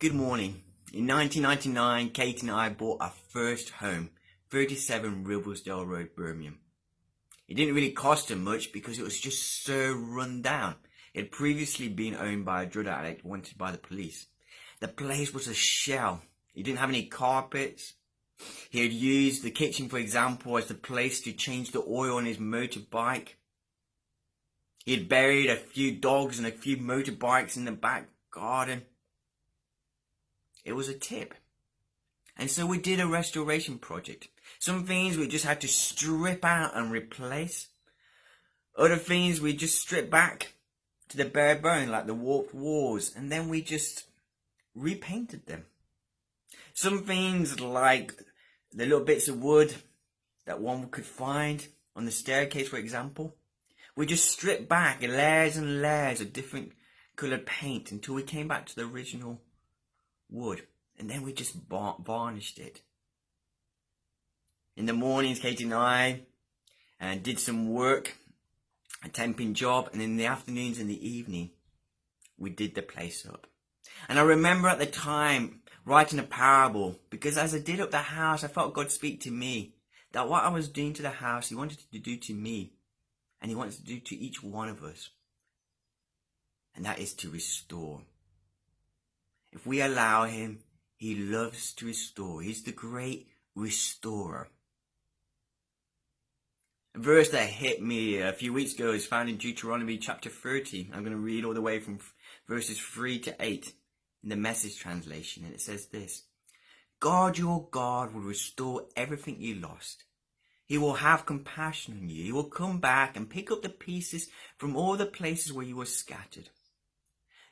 Good morning. In 1999, Kate and I bought our first home, 37 Ribblesdale Road, Birmingham. It didn't really cost her much because it was just so run down. It had previously been owned by a drug addict wanted by the police. The place was a shell. It didn't have any carpets. He had used the kitchen, for example, as the place to change the oil on his motorbike. He had buried a few dogs and a few motorbikes in the back garden. It was a tip. And so we did a restoration project. Some things we just had to strip out and replace. Other things we just stripped back to the bare bone, like the warped walls, and then we just repainted them. Some things like the little bits of wood that one could find on the staircase, for example, we just stripped back layers and layers of different coloured paint until we came back to the original wood, and then we just varnished it. In the mornings, Katie and I did some work, a temping job, and in the afternoons and the evening, we did the place up. And I remember at the time writing a parable, because as I did up the house, I felt God speak to me that what I was doing to the house, He wanted to do to me, and He wants to do to each one of us, and that is to restore. If we allow Him, He loves to restore. He's the great restorer. A verse that hit me a few weeks ago is found in Deuteronomy chapter 30. I'm going to read all the way from verses 3 to 8 in the Message translation. And it says this: God, your God, will restore everything you lost. He will have compassion on you. He will come back and pick up the pieces from all the places where you were scattered.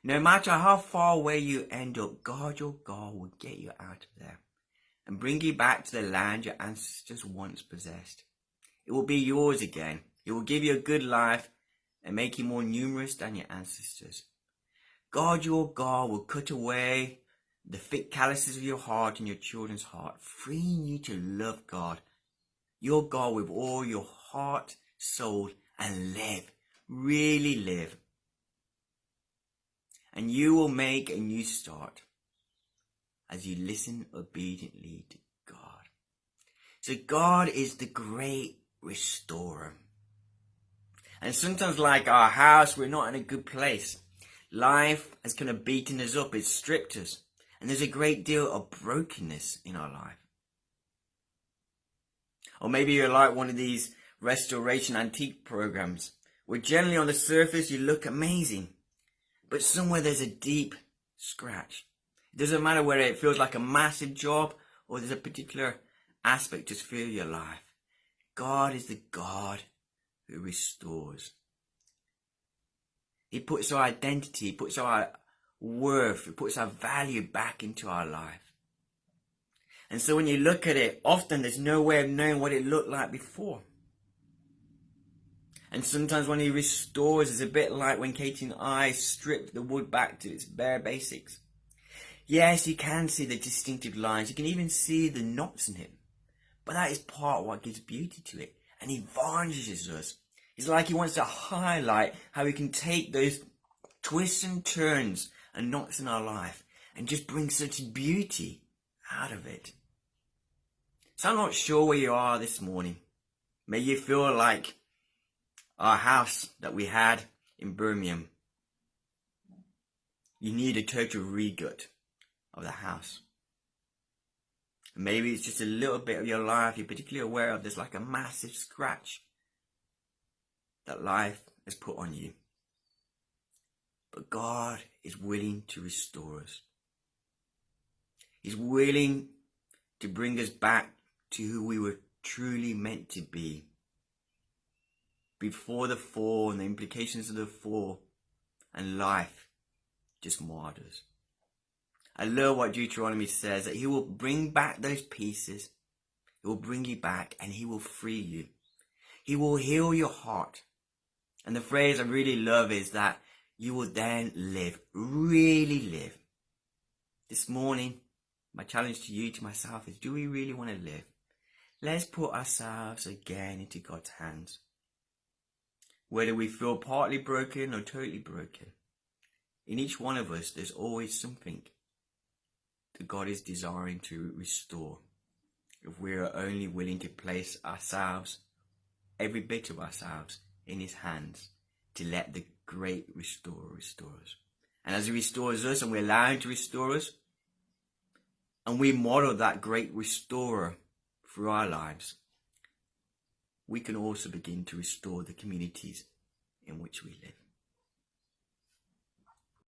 No matter how far away you end up, God, your God, will get you out of there and bring you back to the land your ancestors once possessed. It will be yours again. It will give you a good life and make you more numerous than your ancestors. God, your God, will cut away the thick calluses of your heart and your children's heart, freeing you to love God, your God, with all your heart, soul, and live. Really live. And you will make a new start as you listen obediently to God. So God is the great restorer. And sometimes, like our house, we're not in a good place. Life has kind of beaten us up, it's stripped us. And there's a great deal of brokenness in our life. Or maybe you're like one of these restoration antique programs, where generally on the surface you look amazing, but somewhere there's a deep scratch. It doesn't matter whether it feels like a massive job or there's a particular aspect to feel your life. God is the God who restores. He puts our identity, He puts our worth, He puts our value back into our life. And so when you look at it, often there's no way of knowing what it looked like before. And sometimes when He restores, it's a bit like when Katie and I stripped the wood back to its bare basics. Yes, you can see the distinctive lines. You can even see the knots in it. But that is part of what gives beauty to it. And He varnishes us. It's like He wants to highlight how He can take those twists and turns and knots in our life and just bring such beauty out of it. So I'm not sure where you are this morning. May you feel like our house that we had in Birmingham. You need a total regut of the house. And maybe it's just a little bit of your life you're particularly aware of. There's like a massive scratch that life has put on you. But God is willing to restore us. He's willing to bring us back to who we were truly meant to be before the fall and the implications of the fall and life just marred us. I love what Deuteronomy says, that He will bring back those pieces. He will bring you back and He will free you. He will heal your heart. And the phrase I really love is that you will then live, really live. This morning, my challenge to you, to myself, is do we really want to live? Let's put ourselves again into God's hands. Whether we feel partly broken or totally broken, in each one of us, there's always something God is desiring to restore, if we are only willing to place ourselves, every bit of ourselves, in his hands, to let the great restorer restore us. And as he restores us and we allow him to restore us, and we model that great restorer through our lives, we can also begin to restore the communities in which we live.